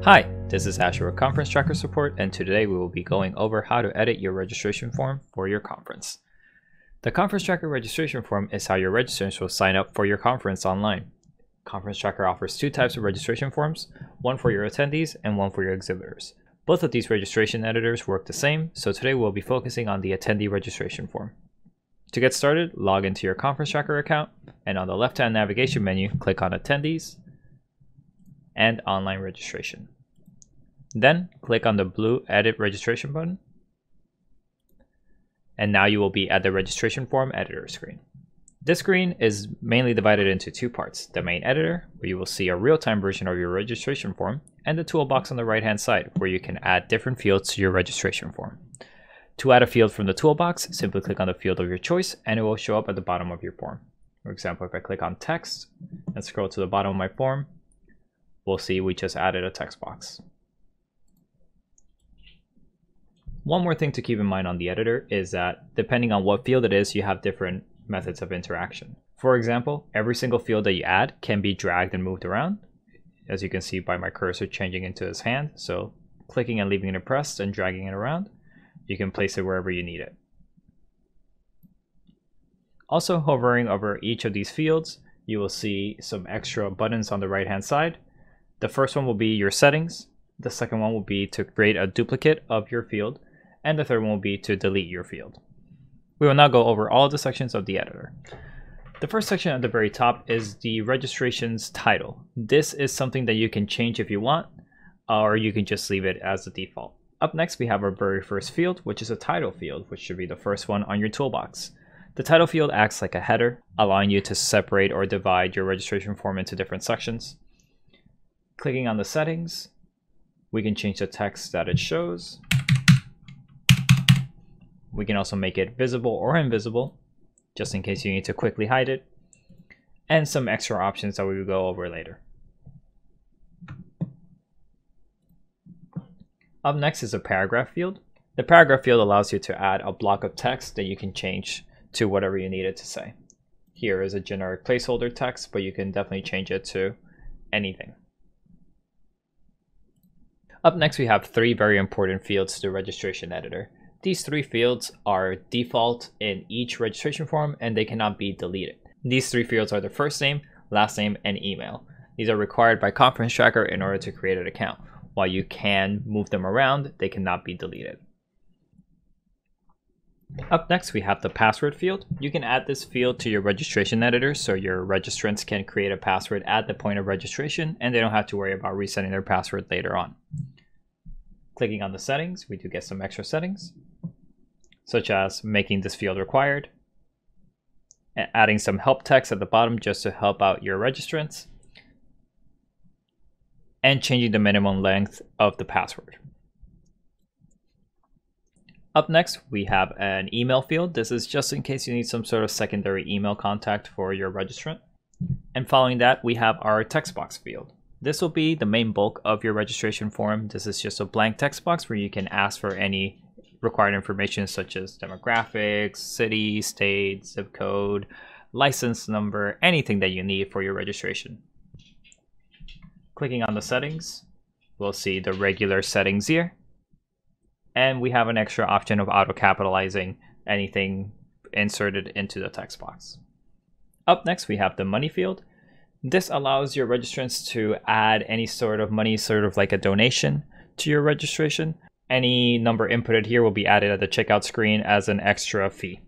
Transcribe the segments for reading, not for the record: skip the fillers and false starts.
Hi, this is Asher with Conference Tracker Support, and today we will be going over how to edit your registration form for your conference. The Conference Tracker registration form is how your registrants will sign up for your conference online. Conference Tracker offers two types of registration forms, one for your attendees and one for your exhibitors. Both of these registration editors work the same, so today we'll be focusing on the attendee registration form. To get started, log into your Conference Tracker account, and on the left-hand navigation menu, click on Attendees and Online Registration. Then click on the blue Edit Registration button, and now you will be at the registration form editor screen. This screen is mainly divided into two parts: the main editor, where you will see a real-time version of your registration form, and the toolbox on the right-hand side, where you can add different fields to your registration form. To add a field from the toolbox, simply click on the field of your choice, and it will show up at the bottom of your form. For example, if I click on text and scroll to the bottom of my form, we'll see we just added a text box. One more thing to keep in mind on the editor is that depending on what field it is, you have different methods of interaction. For example, every single field that you add can be dragged and moved around, as you can see by my cursor changing into his hand. So clicking and leaving it pressed and dragging it around, you can place it wherever you need it. Also, hovering over each of these fields, you will see some extra buttons on the right hand side. The first one will be your settings. The second one will be to create a duplicate of your field. And the third one will be to delete your field. We will now go over all of the sections of the editor. The first section at the very top is the registration's title. This is something that you can change if you want, or you can just leave it as the default. Up next, we have our very first field, which is a title field, which should be the first one on your toolbox. The title field acts like a header, allowing you to separate or divide your registration form into different sections. Clicking on the settings, we can change the text that it shows. We can also make it visible or invisible, just in case you need to quickly hide it, and some extra options that we will go over later. Up next is a paragraph field. The paragraph field allows you to add a block of text that you can change to whatever you need it to say. Here is a generic placeholder text, but you can definitely change it to anything. Up next, we have three very important fields to the registration editor. These three fields are default in each registration form, and they cannot be deleted. These three fields are the first name, last name, and email. These are required by Conference Tracker in order to create an account. While you can move them around, they cannot be deleted. Up next, we have the password field. You can add this field to your registration editor so your registrants can create a password at the point of registration, and they don't have to worry about resetting their password later on. Clicking on the settings, we do get some extra settings, such as making this field required, and adding some help text at the bottom just to help out your registrants, and changing the minimum length of the password. Up next, we have an email field. This is just in case you need some sort of secondary email contact for your registrant. And following that, we have our text box field. This will be the main bulk of your registration form. This is just a blank text box where you can ask for any required information such as demographics, city, state, zip code, license number, anything that you need for your registration. Clicking on the settings, we'll see the regular settings here. And we have an extra option of auto-capitalizing anything inserted into the text box. Up next, we have the money field. This allows your registrants to add any sort of money, sort of like a donation, to your registration. Any number inputted here will be added at the checkout screen as an extra fee.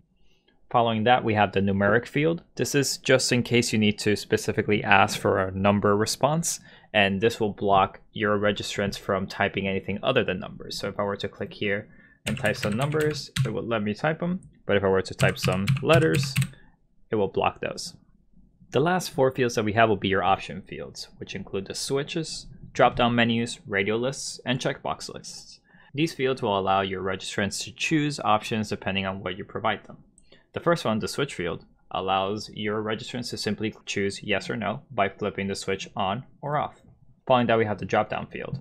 Following that, we have the numeric field. This is just in case you need to specifically ask for a number response, and this will block your registrants from typing anything other than numbers. So if I were to click here and type some numbers, it will let me type them. But if I were to type some letters, it will block those. The last four fields that we have will be your option fields, which include the switches, drop-down menus, radio lists, and checkbox lists. These fields will allow your registrants to choose options depending on what you provide them. The first one, the switch field, allows your registrants to simply choose yes or no by flipping the switch on or off. Following that, we have the drop-down field.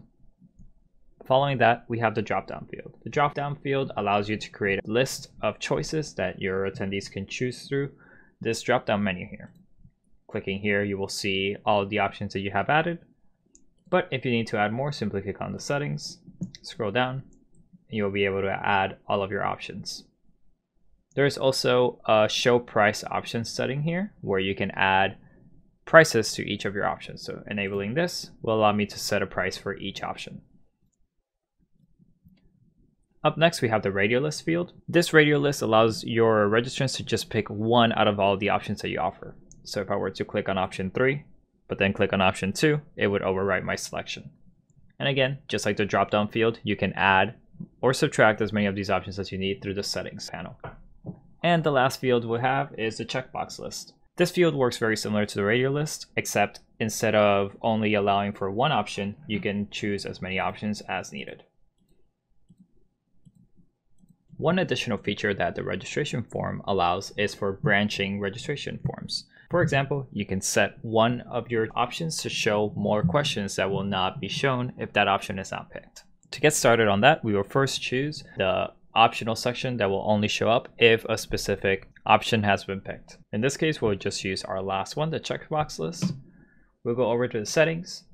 Following that, we have the drop-down field. The drop-down field allows you to create a list of choices that your attendees can choose through this drop-down menu here. Clicking here, you will see all of the options that you have added. But if you need to add more, simply click on the settings, scroll down, and you'll be able to add all of your options. There's also a show price options setting here where you can add prices to each of your options. So enabling this will allow me to set a price for each option. Up next, we have the radio list field. This radio list allows your registrants to just pick one out of all of the options that you offer. So if I were to click on option 3, but then click on option 2, it would overwrite my selection. And again, just like the drop-down field, you can add or subtract as many of these options as you need through the settings panel. And the last field we have is the checkbox list. This field works very similar to the radio list, except instead of only allowing for one option, you can choose as many options as needed. One additional feature that the registration form allows is for branching registration forms. For example, you can set one of your options to show more questions that will not be shown if that option is not picked. To get started on that, we will first choose the optional section that will only show up if a specific option has been picked. In this case, we'll just use our last one, the checkbox list. We'll go over to the settings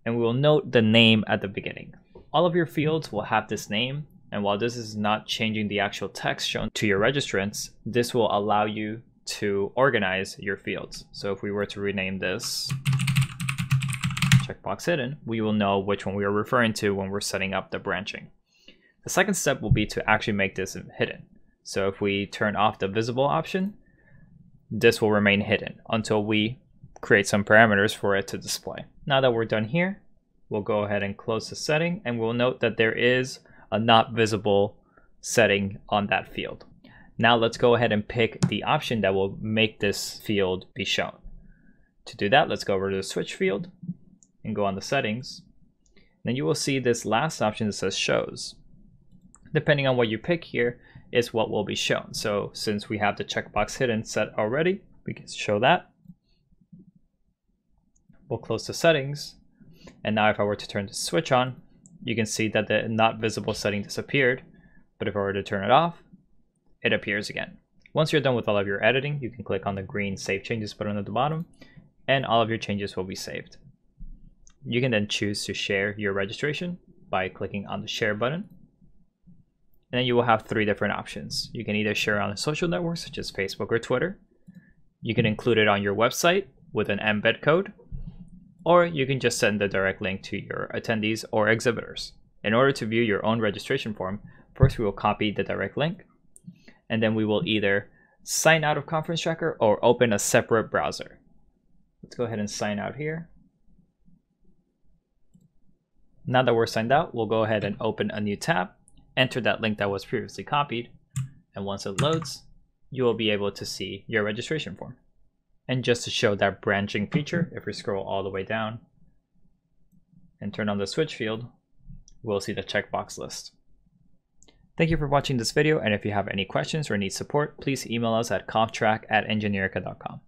and we will note the name at the beginning. All of your fields will have this name. And while this is not changing the actual text shown to your registrants, this will allow you to organize your fields. So if we were to rename this checkbox hidden, we will know which one we are referring to when we're setting up the branching. The second step will be to actually make this hidden. So if we turn off the visible option, this will remain hidden until we create some parameters for it to display. Now that we're done here, we'll go ahead and close the setting and we'll note that there is a not visible setting on that field. Now let's go ahead and pick the option that will make this field be shown. To do that, let's go over to the switch field and go on the settings. Then you will see this last option that says shows. Depending on what you pick here is what will be shown. So since we have the checkbox hidden set already, we can show that. We'll close the settings. And now if I were to turn the switch on, you can see that the not visible setting disappeared, but if I were to turn it off, it appears again. Once you're done with all of your editing, you can click on the green Save Changes button at the bottom, and all of your changes will be saved. You can then choose to share your registration by clicking on the Share button, and then you will have 3 different options. You can either share on a social network such as Facebook or Twitter, you can include it on your website with an embed code, or you can just send the direct link to your attendees or exhibitors. In order to view your own registration form, first we will copy the direct link, and then we will either sign out of Conference Tracker or open a separate browser. Let's go ahead and sign out here. Now that we're signed out, we'll go ahead and open a new tab, enter that link that was previously copied, and once it loads, you will be able to see your registration form. And just to show that branching feature, if we scroll all the way down and turn on the switch field, we'll see the checkbox list. Thank you for watching this video, and if you have any questions or need support, please email us at conftrack@engineerica.com.